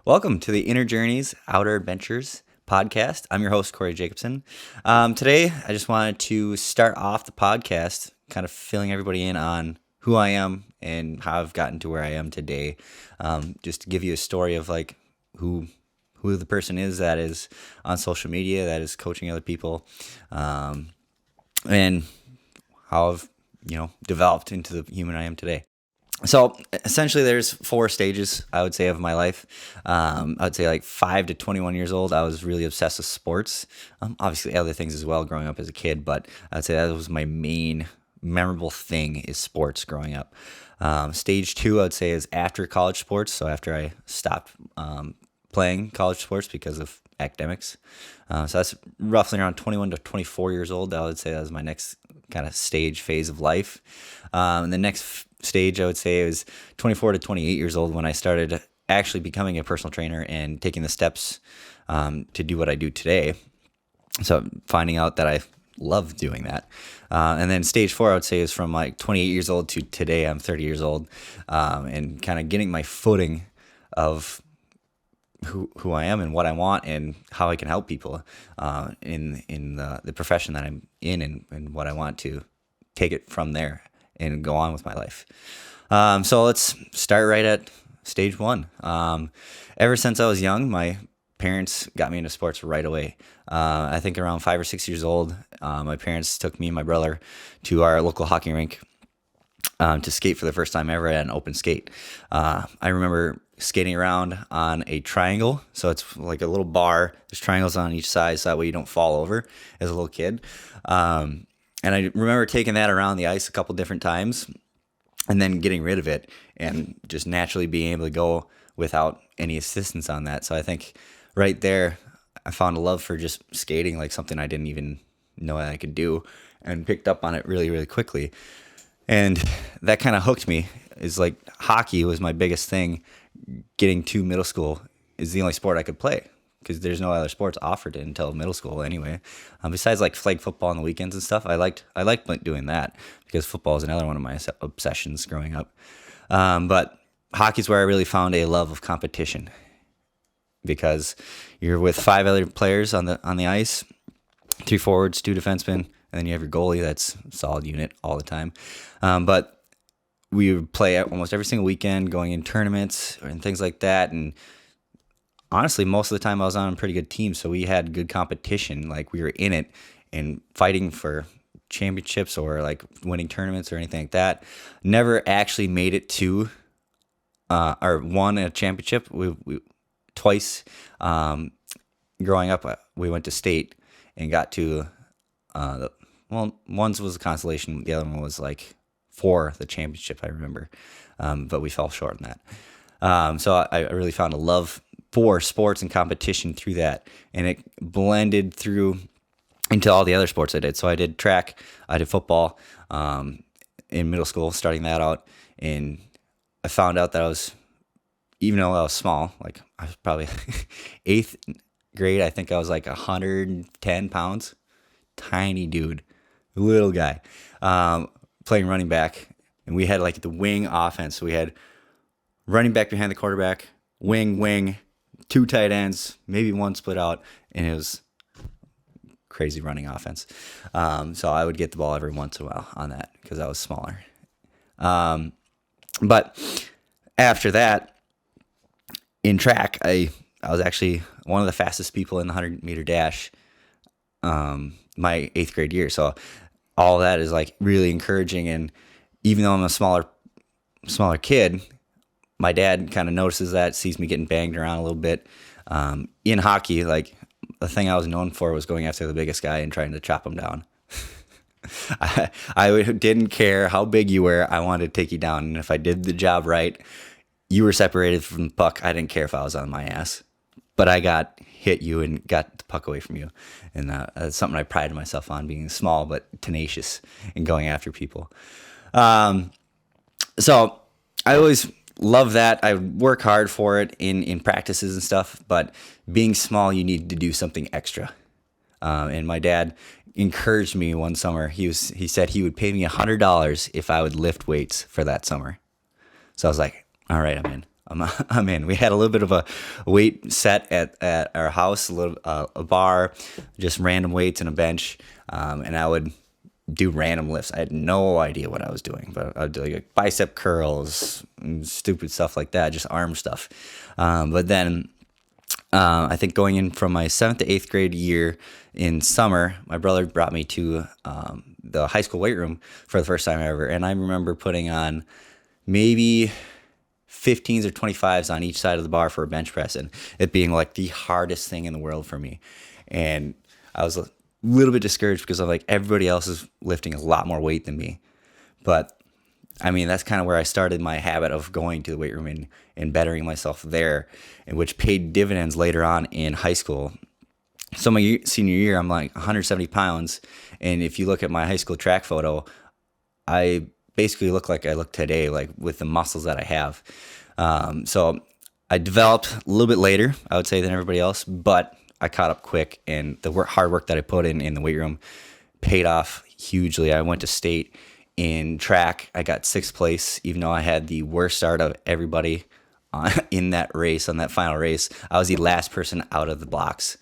Welcome to the Inner Journeys, Outer Adventures podcast. I'm your host, Korey Jacobson. Today, I just wanted to start off the podcast kind of filling everybody in on who I am and how I've gotten to where I am today. Just to give you a story of like who the person is that is on social media, that is coaching other people, and how I've developed into the human I am today. So essentially, there's 4 stages, I would say, of my life. I would say like 5 to 21 years old, I was really obsessed with sports. Obviously, other things as well growing up as a kid, but I'd say that was my main memorable thing is sports growing up. Stage 2, I would say, is after college sports. So after I stopped playing college sports because of academics. So that's roughly around 21 to 24 years old. I would say that was my next kind of phase of life. And the next stage, I would say, was 24 to 28 years old when I started actually becoming a personal trainer and taking the steps to do what I do today. So finding out that I love doing that. And then stage 4, I would say, is from like 28 years old to today. I'm 30 years old, and kind of getting my footing of who I am and what I want and how I can help people in the profession that I'm in and what I want to take it from there and go on with my life. So let's start right at stage 1. Ever since I was young, my parents got me into sports right away. I think around 5 or 6 years old, my parents took me and my brother to our local hockey rink to skate for the first time ever at an open skate. I remember skating around on a triangle. So it's like a little bar. There's triangles on each side so that way you don't fall over as a little kid. And I remember taking that around the ice a couple different times and then getting rid of it and just naturally being able to go without any assistance on that. So I think right there, I found a love for just skating, like something I didn't even know that I could do, and picked up on it really, really quickly. And that kind of hooked me. Is like hockey was my biggest thing. Getting to middle school is the only sport I could play because there's no other sports offered until middle school anyway. Besides like flag football on the weekends and stuff, I liked doing that because football is another one of my obsessions growing up. But hockey's where I really found a love of competition because you're with 5 other players on the ice, 3 forwards, 2 defensemen, and then you have your goalie. That's a solid unit all the time. But we would play almost every single weekend, going in tournaments and things like that. And honestly, most of the time I was on a pretty good team, so we had good competition. Like we were in it and fighting for championships or like winning tournaments or anything like that. Never actually made it to or won a championship. We twice growing up. We went to state and got to one was a consolation. The other one was like for the championship, I remember, but we fell short on that. So I really found a love for sports and competition through that, and it blended through into all the other sports I did. So I did track, I did football in middle school, starting that out, and I found out that even though I was small, like I was probably 8th grade, I think I was like 110 pounds, tiny dude, little guy. Playing running back, and we had like the wing offense. So we had running back behind the quarterback, wing, 2 tight ends, maybe 1 split out, and it was crazy running offense. So I would get the ball every once in a while on that because I was smaller. But after that, in track, I was actually one of the fastest people in the 100-meter dash my 8th grade year. So all that is like really encouraging. And even though I'm a smaller kid, my dad kind of notices that, sees me getting banged around a little bit. In hockey, like the thing I was known for was going after the biggest guy and trying to chop him down. I didn't care how big you were. I wanted to take you down. And if I did the job right, you were separated from the puck. I didn't care if I was on my ass, but I hit you and got the puck away from you. And that's something I prided myself on, being small but tenacious and going after people. So I always love that. I work hard for it in practices and stuff, but being small, you need to do something extra. And my dad encouraged me one summer. He said he would pay me $100 if I would lift weights for that summer. So I was like, all right, I'm in. I'm in. We had a little bit of a weight set at our house, a bar, just random weights and a bench, and I would do random lifts. I had no idea what I was doing, but I'd do like bicep curls and stupid stuff like that, just arm stuff. But then I think going in from my 7th to 8th grade year in summer, my brother brought me to the high school weight room for the first time ever. And I remember putting on maybe 15s or 25s on each side of the bar for a bench press, and it being like the hardest thing in the world for me. And I was a little bit discouraged because I'm like, everybody else is lifting a lot more weight than me. But I mean, that's kind of where I started my habit of going to the weight room and bettering myself there, and which paid dividends later on in high school. So my senior year, I'm like 170 pounds. And if you look at my high school track photo, I basically look like I look today, like with the muscles that I have. So I developed a little bit later, I would say, than everybody else, but I caught up quick, and the hard work that I put in the weight room paid off hugely. I went to state in track. I got 6th place, even though I had the worst start of everybody in that race, on that final race. I was the last person out of the blocks,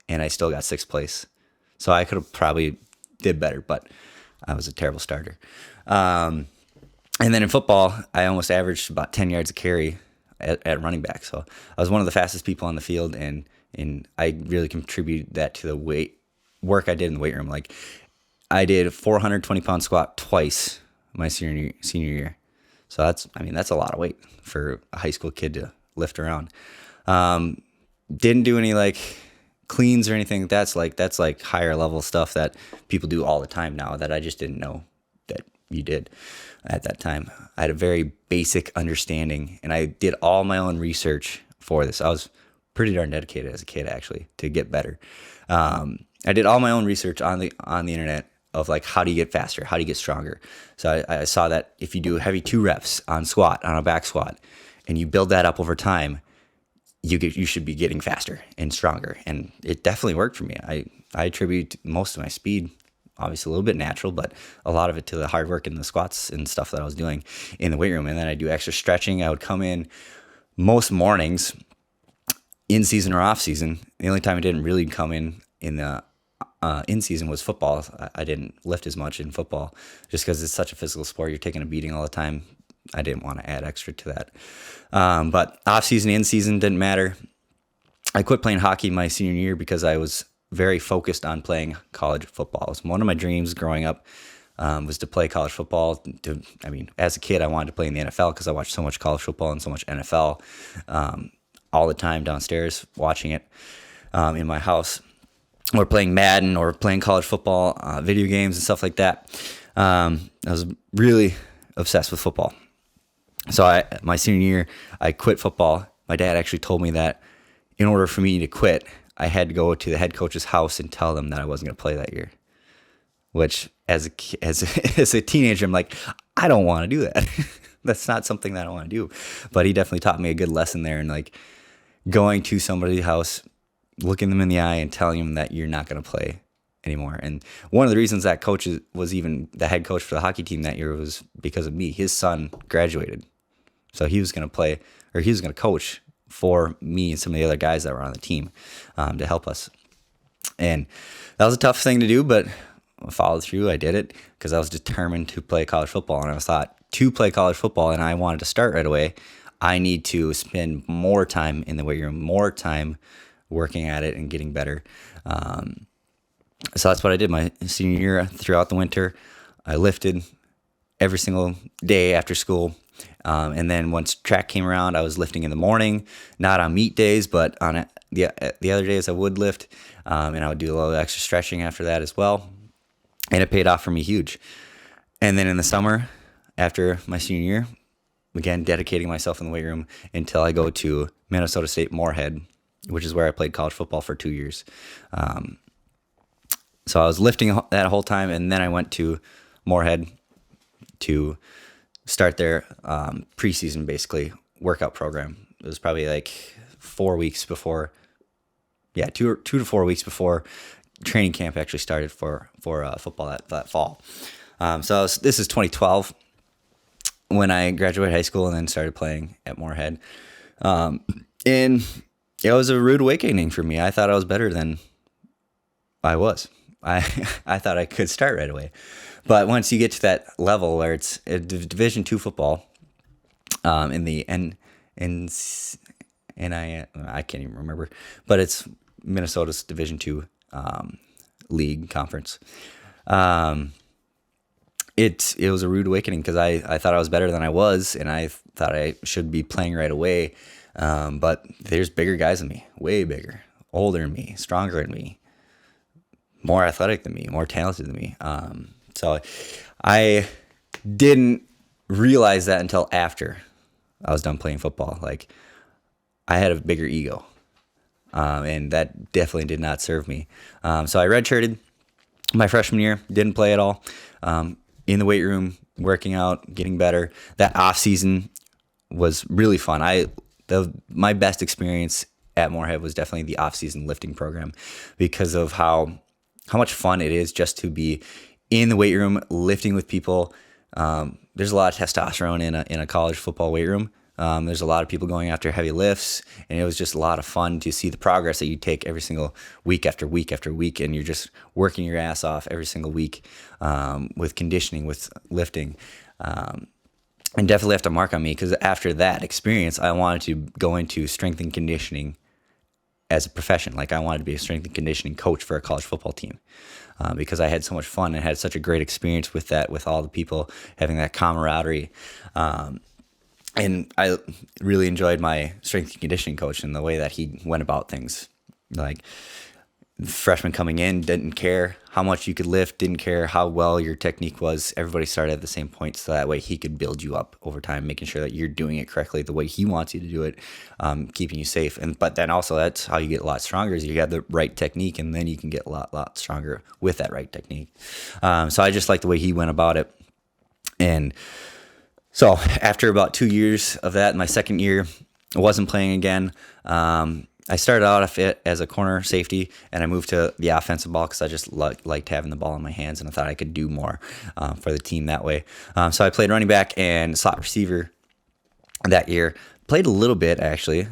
and I still got 6th place. So I could have probably did better, but I was a terrible starter. And then in football, I almost averaged about 10 yards a carry at running back. So I was one of the fastest people on the field, and I really contributed that to the weight work I did in the weight room. Like, I did a 420-pound squat twice my senior year. So that's a lot of weight for a high school kid to lift around. Didn't do any like cleans or anything. That's like higher level stuff that people do all the time now that I just didn't know that you did at that time. I had a very basic understanding, and I did all my own research for this. I was pretty darn dedicated as a kid, actually, to get better. I did all my own research on the internet of like, how do you get faster? How do you get stronger? So I saw that if you do heavy 2 reps on a back squat, and you build that up over time, you should be getting faster and stronger. And it definitely worked for me. I attribute most of my speed, obviously a little bit natural, but a lot of it to the hard work in the squats and stuff that I was doing in the weight room. And then I do extra stretching. I would come in most mornings, in season or off season. The only time I didn't really come in the in season was football. I didn't lift as much in football just because it's such a physical sport. You're taking a beating all the time. I didn't want to add extra to that. But off season, in season, didn't matter. I quit playing hockey my senior year because I was very focused on playing college football. It was one of my dreams growing up, was to play college football. As a kid, I wanted to play in the NFL because I watched so much college football and so much NFL all the time downstairs watching it in my house, or playing Madden or playing college football, video games and stuff like that. I was really obsessed with football. So my senior year, I quit football. My dad actually told me that in order for me to quit, I had to go to the head coach's house and tell them that I wasn't going to play that year. Which, as a teenager, I'm like, I don't want to do that. That's not something that I want to do. But he definitely taught me a good lesson there, and like going to somebody's house, looking them in the eye, and telling them that you're not going to play anymore. And one of the reasons that coach was even the head coach for the hockey team that year was because of me. His son graduated, so he was going to play, or he was going to coach for me and some of the other guys that were on the team to help us. And that was a tough thing to do, but I followed through. I did it because I was determined to play college football, and I thought, to play college football, and I wanted to start right away, I need to spend more time in the weight room, more time working at it and getting better. So that's what I did my senior year. Throughout the winter, I lifted every single day after school. And then once track came around, I was lifting in the morning, not on meet days, but on the other days I would lift. And I would do a little extra stretching after that as well. And it paid off for me huge. And then in the summer, after my senior year, again, dedicating myself in the weight room until I go to Minnesota State Moorhead, which is where I played college football for 2 years. So I was lifting that whole time, and then I went to Moorhead to start their preseason, basically, workout program. It was probably like 4 weeks before, 2 to 4 weeks before training camp actually started for football that fall. This is 2012 when I graduated high school and then started playing at Moorhead. And it was a rude awakening for me. I thought I was better than I was. I I thought I could start right away. But once you get to that level where it's a Division two football, in the N I can't even remember, but it's Minnesota's Division two league conference. Um, it was a rude awakening because I thought I was better than I was, and I thought I should be playing right away. But there's bigger guys than me, way bigger, older than me, stronger than me, more athletic than me, more talented than me. So I didn't realize that until after I was done playing football. Like, I had a bigger ego, and that definitely did not serve me. So I redshirted my freshman year, didn't play at all. In the weight room, working out, getting better. That off season was really fun. My best experience at Moorhead was definitely the off season lifting program because of how much fun it is just to be in the weight room lifting with people. There's a lot of testosterone in a college football weight room. There's a lot of people going after heavy lifts, and it was just a lot of fun to see the progress that you take every single week after week after week, and you're just working your ass off every single week with conditioning, with lifting. And definitely left a mark on me because after that experience, I wanted to go into strength and conditioning as a profession. Like, I wanted to be a strength and conditioning coach for a college football team because I had so much fun and had such a great experience with that, with all the people having that camaraderie. And I really enjoyed my strength and conditioning coach and the way that he went about things. Like, freshmen coming in didn't care how much you could lift, didn't care how well your technique was. Everybody started at the same point, so that way he could build you up over time, making sure that you're doing it correctly the way he wants you to do it, keeping you safe. But then also that's how you get a lot stronger, is you have the right technique, and then you can get a lot stronger with that right technique. So I just like the way he went about it. And so after about 2 years of that, my second year, I wasn't playing again. I started out as a corner safety, and I moved to the offensive ball because I just liked having the ball in my hands, and I thought I could do more for the team that way. So I played running back and slot receiver that year. Played a little bit, actually.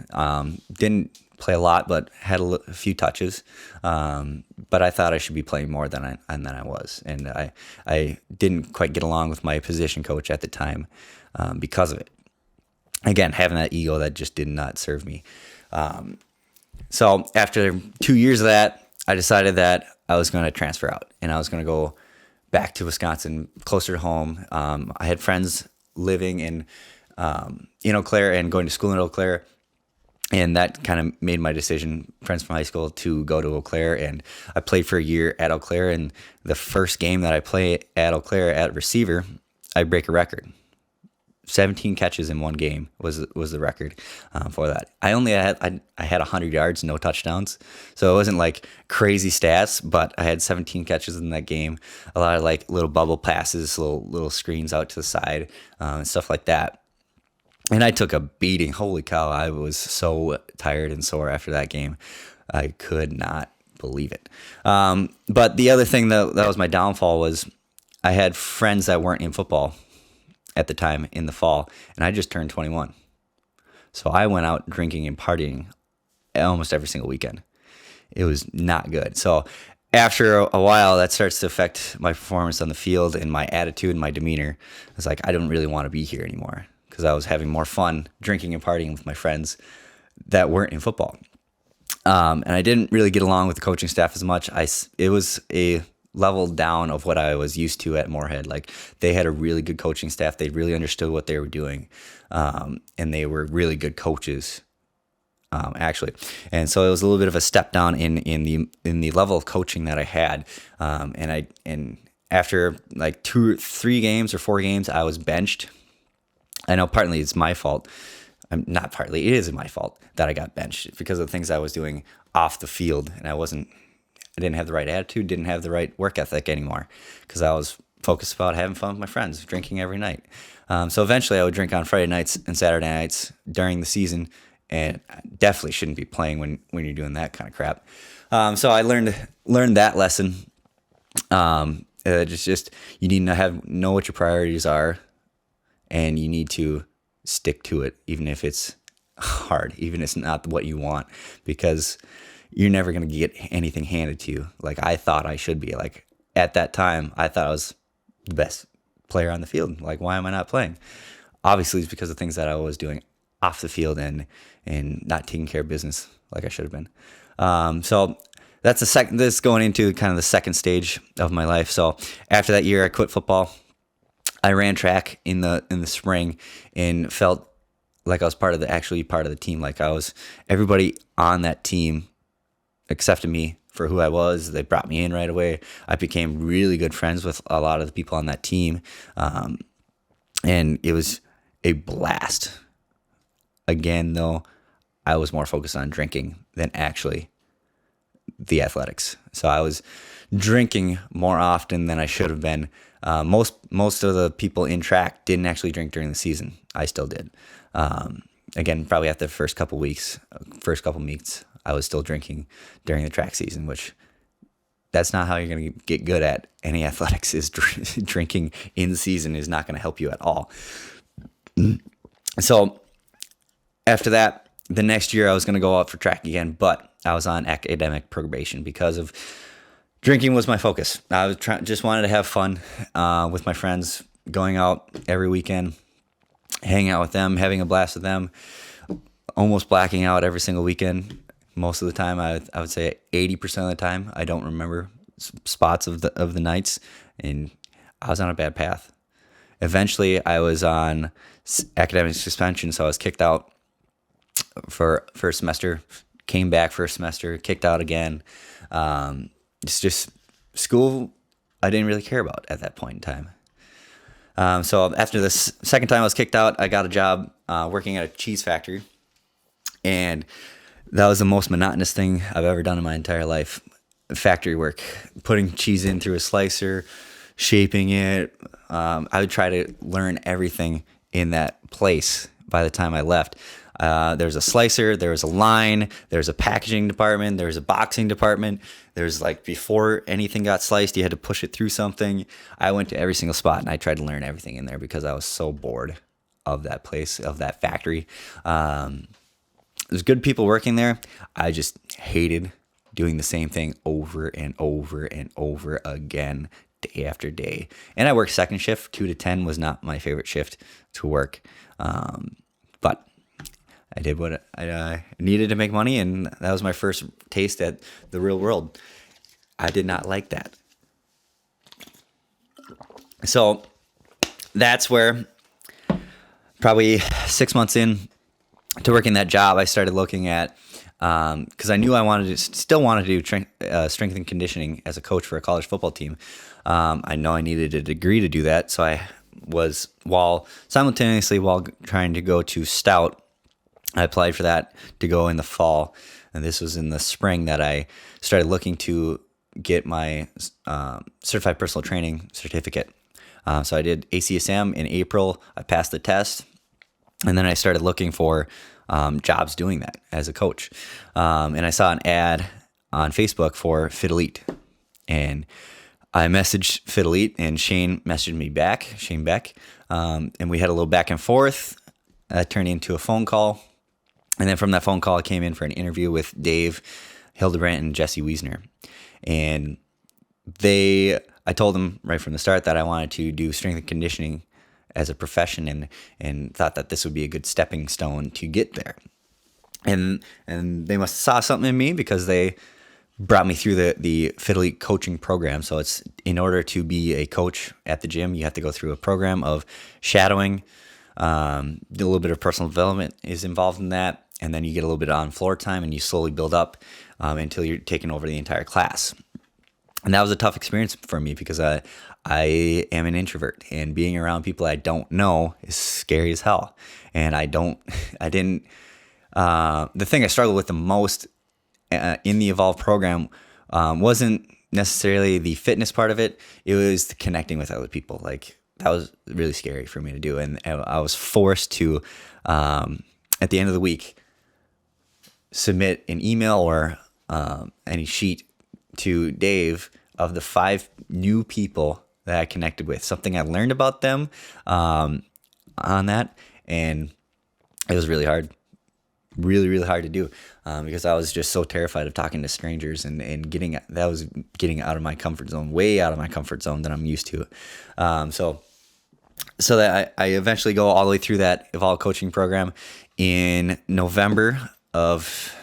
Didn't play a lot, but had a few touches. But I thought I should be playing more than I was, and I didn't quite get along with my position coach at the time because of it. Again, having that ego that just did not serve me. So after 2 years of that, I decided that I was going to transfer out, and I was going to go back to Wisconsin, closer to home. I had friends living in Eau Claire and going to school in Eau Claire, and that kind of made my decision, friends from high school, to go to Eau Claire. And I played for a year at Eau Claire, and the first game that I play at Eau Claire at receiver, I break a record. 17 catches in one game was the record for that. I had 100 yards, no touchdowns, so it wasn't like crazy stats, but I had 17 catches in that game. A lot of like little bubble passes, little screens out to the side, and stuff like that. And I took a beating. Holy cow! I was so tired and sore after that game. I could not believe it. But the other thing that was my downfall was I had friends that weren't in football at the time in the fall, and I just turned 21. So I went out drinking and partying almost every single weekend. It was not good. So after a while, that starts to affect my performance on the field and my attitude and my demeanor. It's like, I don't really want to be here anymore because I was having more fun drinking and partying with my friends that weren't in football. And I didn't really get along with the coaching staff as much. It was a level down of what I was used to at Moorhead. Like, they had a really good coaching staff. They really understood what they were doing. And they were really good coaches, actually. And so it was a little bit of a step down in the level of coaching that I had. And after like 2 or 3 games or 4 games, I was benched. I know partly it's my fault. Not partly, it is my fault that I got benched because of the things I was doing off the field, and I didn't have the right attitude, didn't have the right work ethic anymore because I was focused about having fun with my friends, drinking every night. So eventually I would drink on Friday nights and Saturday nights during the season, and I definitely shouldn't be playing when you're doing that kind of crap. So I learned that lesson. Just you need to know what your priorities are, and you need to stick to it, even if it's hard, even if it's not what you want, because you're never going to get anything handed to you. Like I thought I should be. Like at that time, I thought I was the best player on the field. Like, why am I not playing? Obviously, it's because of things that I was doing off the field and not taking care of business like I should have been. So that's the second. This is going into kind of the second stage of my life. So after that year, I quit football. I ran track in the spring and felt like I was part of the team. Like everybody on that team accepted me for who I was. They brought me in right away. I became really good friends with a lot of the people on that team. And it was a blast. Again, though, I was more focused on drinking than actually the athletics. So I was drinking more often than I should have been. Most of the people in track didn't actually drink during the season. I still did. Again, probably after the first couple meets, I was still drinking during the track season, which that's not how you're going to get good at any athletics. Is drinking in season is not going to help you at all. So after that, the next year I was going to go out for track again, but I was on academic probation because of drinking was my focus. I was just wanted to have fun with my friends, going out every weekend, hanging out with them, having a blast with them, almost blacking out every single weekend. Most of the time, I would say 80% of the time, I don't remember spots of the nights, and I was on a bad path. Eventually, I was on academic suspension, so I was kicked out for first semester, came back for a semester, kicked out again. It's just school I didn't really care about at that point in time. So after the second time I was kicked out, I got a job working at a cheese factory, and that was the most monotonous thing I've ever done in my entire life. Factory work, putting cheese in through a slicer, shaping it. I would try to learn everything in that place by the time I left. There's a slicer, there's a line, there's a packaging department, there's a boxing department. There's like before anything got sliced, you had to push it through something. I went to every single spot and I tried to learn everything in there because I was so bored of that place, of that factory. There's good people working there. I just hated doing the same thing over and over and over again, day after day. And I worked second shift. 2 to 10 was not my favorite shift to work. But I did what I needed to make money, and that was my first taste at the real world. I did not like that. So that's where probably 6 months in to working that job, I started looking at, because I knew I still wanted to do strength and conditioning as a coach for a college football team. I know I needed a degree to do that, so I was, simultaneously while trying to go to Stout, I applied for that to go in the fall, and this was in the spring that I started looking to get my certified personal training certificate. So I did ACSM in April. I passed the test. And then I started looking for jobs doing that as a coach. And I saw an ad on Facebook for Fit Elite. And I messaged Fit Elite, and Shane messaged me back, Shane Beck. And we had a little back and forth. That turned into a phone call. And then from that phone call, I came in for an interview with Dave Hildebrandt and Jesse Wiesner. And I told them right from the start that I wanted to do strength and conditioning as a profession, and thought that this would be a good stepping stone to get there. And they must have saw something in me, because they brought me through the Fit Elite coaching program. So it's, in order to be a coach at the gym, you have to go through a program of shadowing. A little bit of personal development is involved in that. And then you get a little bit on floor time, and you slowly build up until you're taking over the entire class. And that was a tough experience for me, because I am an introvert, and being around people I don't know is scary as hell. And the thing I struggled with the most in the Evolve program wasn't necessarily the fitness part of it. It was the connecting with other people. Like, that was really scary for me to do. And I was forced to, at the end of the week, submit an email or any sheet to Dave of the 5 new people that I connected with, something I learned about them on that. And it was really hard. really, really hard to do because I was just so terrified of talking to strangers and getting out of my comfort zone, way out of my comfort zone that I'm used to. So that I eventually go all the way through that Evolve coaching program in November of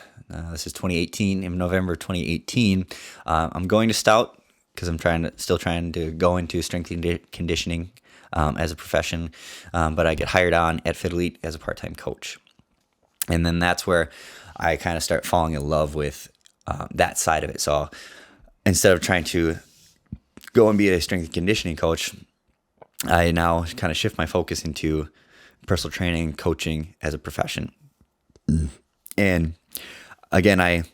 this is 2018. In November 2018, I'm going to Stout because I'm still trying to go into strength and conditioning as a profession, but I get hired on at Fit Elite as a part-time coach. And then that's where I kind of start falling in love with that side of it. So instead of trying to go and be a strength and conditioning coach, I now kind of shift my focus into personal training, coaching as a profession. And again, I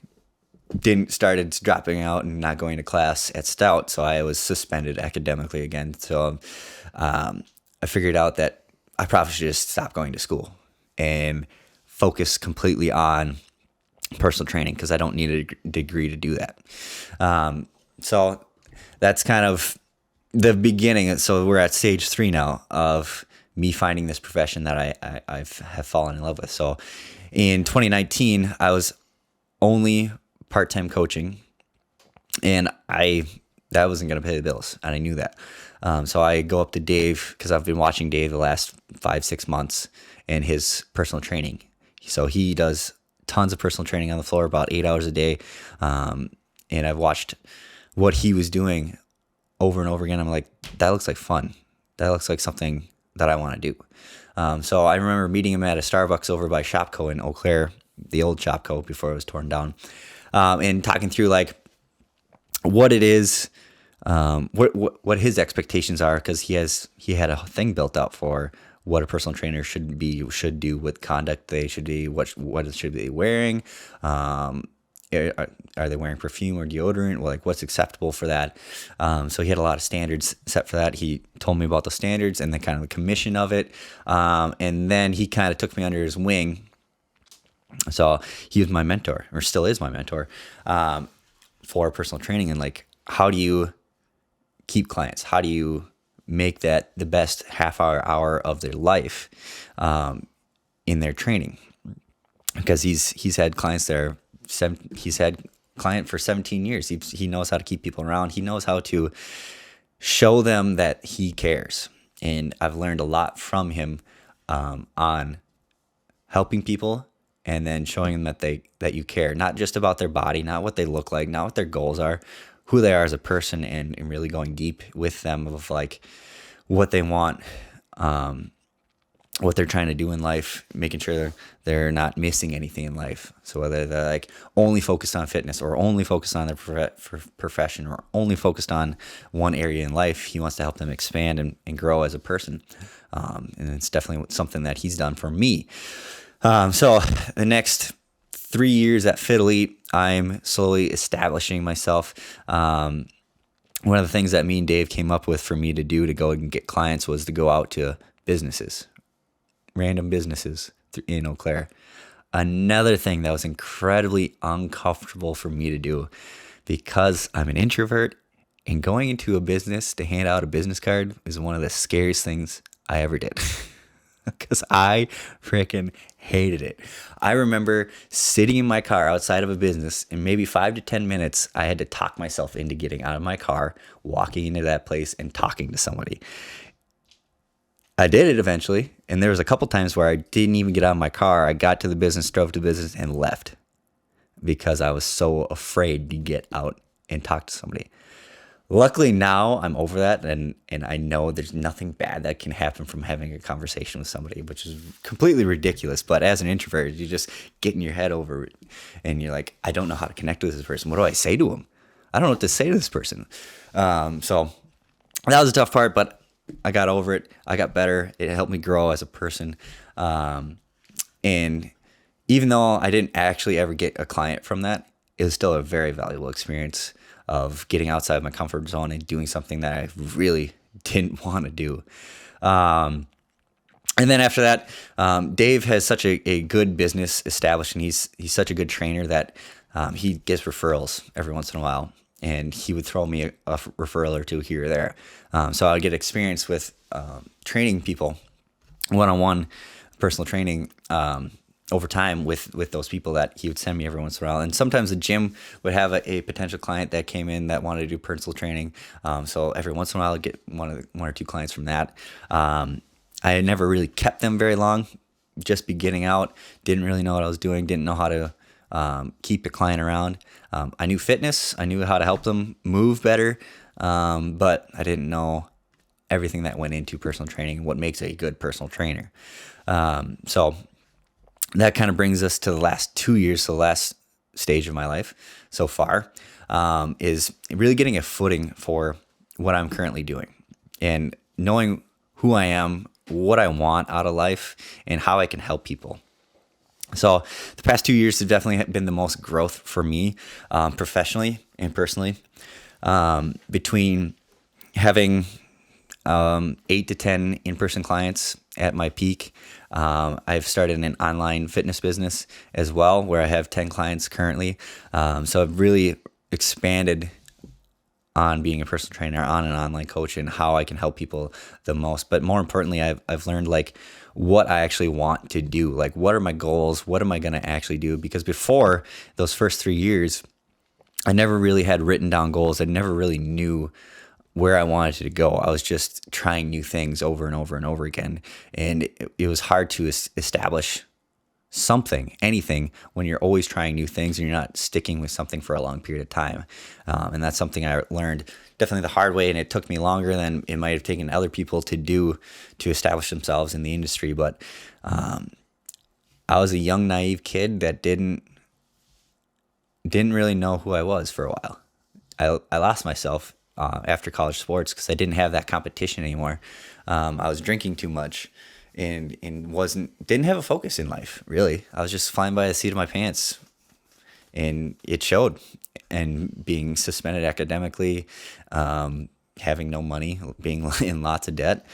started dropping out and not going to class at Stout, so I was suspended academically again. So I figured out that I probably should just stop going to school and focus completely on personal training because I don't need a degree to do that. So that's kind of the beginning. So we're at stage 3 now of me finding this profession that I have fallen in love with. So in 2019, I was only part-time coaching, and that wasn't going to pay the bills, and I knew that. So I go up to Dave because I've been watching Dave the last 5-6 months and his personal training. So he does tons of personal training on the floor, about 8 hours a day. And I've watched what he was doing over and over again. I'm like, that looks like fun. That looks like something that I want to do. So I remember meeting him at a Starbucks over by Shopco in Eau Claire, the old Shopco before it was torn down, and talking through like what it is, what his expectations are, because he had a thing built out for what a personal trainer should do, what conduct they should be, what should they be wearing. Are they wearing perfume or deodorant? Well, like what's acceptable for that? So he had a lot of standards set for that. He told me about the standards and the kind of the commission of it. And then he kind of took me under his wing. So he was my mentor, or still is my mentor, for personal training. And like, how do you keep clients? How do you make that the best half hour of their life in their training? Because he's had clients there. He's had client for 17 years. He knows how to keep people around. He knows how to show them that he cares. And I've learned a lot from him on helping people and then showing them that you care, not just about their body, not what they look like, not what their goals are, who they are as a person, and really going deep with them of like what they want, what they're trying to do in life, making sure they're not missing anything in life. So whether they're like only focused on fitness or only focused on their profession or only focused on one area in life, he wants to help them expand and grow as a person. And it's definitely something that he's done for me. So the next 3 years at Fit Elite, I'm slowly establishing myself. One of the things that me and Dave came up with for me to do to go and get clients was to go out to random businesses in Eau Claire. Another thing that was incredibly uncomfortable for me to do because I'm an introvert, and going into a business to hand out a business card is one of the scariest things I ever did. Because I freaking hated it. I remember sitting in my car outside of a business, and maybe 5 to 10 minutes, I had to talk myself into getting out of my car, walking into that place, and talking to somebody. I did it eventually, and there was a couple times where I didn't even get out of my car. I got to the business, drove to business, and left because I was so afraid to get out and talk to somebody. Luckily now I'm over that, and I know there's nothing bad that can happen from having a conversation with somebody, which is completely ridiculous. But as an introvert, you just get in your head over it, and you're like, I don't know how to connect with this person. What do I say to him? I don't know what to say to this person. So that was a tough part, but I got over it. I got better. It helped me grow as a person. And even though I didn't actually ever get a client from that, it was still a very valuable experience of getting outside my comfort zone and doing something that I really didn't want to do. And then after that, Dave has such a good business established, and he's such a good trainer that he gets referrals every once in a while, and he would throw me a referral or two here or there. So I would get experience with training people, one-on-one personal training, over time with those people that he would send me every once in a while. And sometimes the gym would have a potential client that came in that wanted to do personal training. So every once in a while I'd get one or two clients from that. I had never really kept them very long, just beginning out, didn't really know what I was doing, didn't know how to keep a client around. I knew fitness, I knew how to help them move better, but I didn't know everything that went into personal training, what makes a good personal trainer. So that kind of brings us to the last 2 years, so the last stage of my life so far, is really getting a footing for what I'm currently doing and knowing who I am, what I want out of life, and how I can help people. So the past 2 years have definitely been the most growth for me, professionally and personally, between having 8 to 10 in-person clients at my peak. I've started an online fitness business as well, where I have 10 clients currently. So I've really expanded on being a personal trainer, on an online coach, and how I can help people the most. But more importantly, I've learned like what I actually want to do. Like, what are my goals? What am I going to actually do? Because before those first 3 years, I never really had written down goals. I never really knew where I wanted to go. I was just trying new things over and over and over again. And it was hard to establish something, anything, when you're always trying new things and you're not sticking with something for a long period of time. And that's something I learned definitely the hard way. And it took me longer than it might have taken other people to do to establish themselves in the industry. But I was a young, naive kid that didn't really know who I was for a while. I lost myself after college sports because I didn't have that competition anymore. I was drinking too much and didn't have a focus in life, really. I was just flying by the seat of my pants, and it showed. And being suspended academically, having no money, being in lots of debt,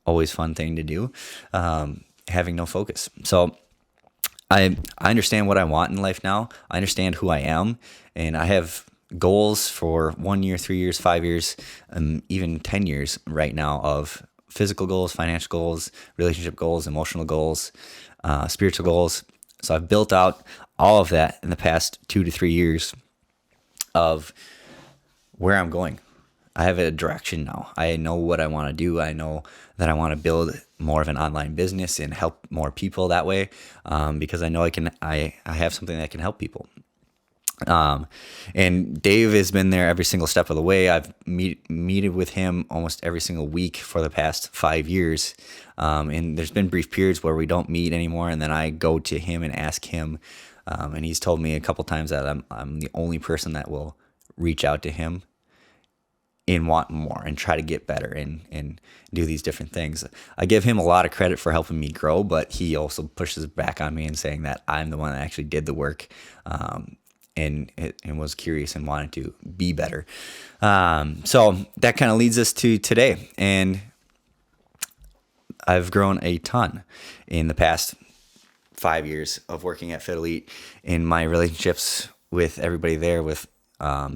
always fun thing to do, having no focus. So I understand what I want in life now. I understand who I am, and I have goals for 1 year, 3 years, 5 years, even 10 years right now of physical goals, financial goals, relationship goals, emotional goals, spiritual goals. So I've built out all of that in the past 2 to 3 years of where I'm going. I have a direction now. I know what I want to do. I know that I want to build more of an online business and help more people that way, because I know I have something that can help people. And Dave has been there every single step of the way. I've meted with him almost every single week for the past 5 years. And there's been brief periods where we don't meet anymore. And then I go to him and ask him. And he's told me a couple times that I'm the only person that will reach out to him and want more and try to get better and do these different things. I give him a lot of credit for helping me grow, but he also pushes back on me and saying that I'm the one that actually did the work. And was curious and wanted to be better. So that kind of leads us to today. And I've grown a ton in the past 5 years of working at Fit Elite, in my relationships with everybody there, with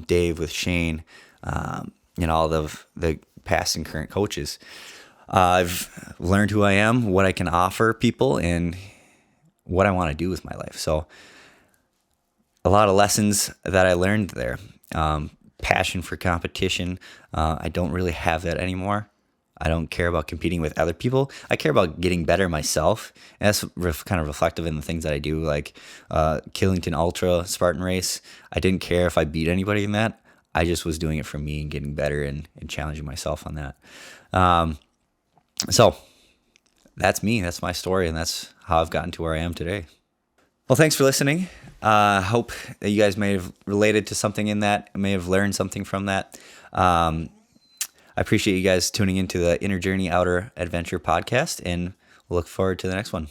Dave, with Shane, and all of the past and current coaches. I've learned who I am, what I can offer people, and what I want to do with my life. So a lot of lessons that I learned there. Passion for competition. I don't really have that anymore. I don't care about competing with other people. I care about getting better myself. And that's kind of reflective in the things that I do, like Killington Ultra Spartan Race. I didn't care if I beat anybody in that. I just was doing it for me and getting better and challenging myself on that. So that's me. That's my story. And that's how I've gotten to where I am today. Well, thanks for listening. Hope that you guys may have related to something in that, may have learned something from that. I appreciate you guys tuning into the Inner Journey Outer Adventure podcast, and we'll look forward to the next one.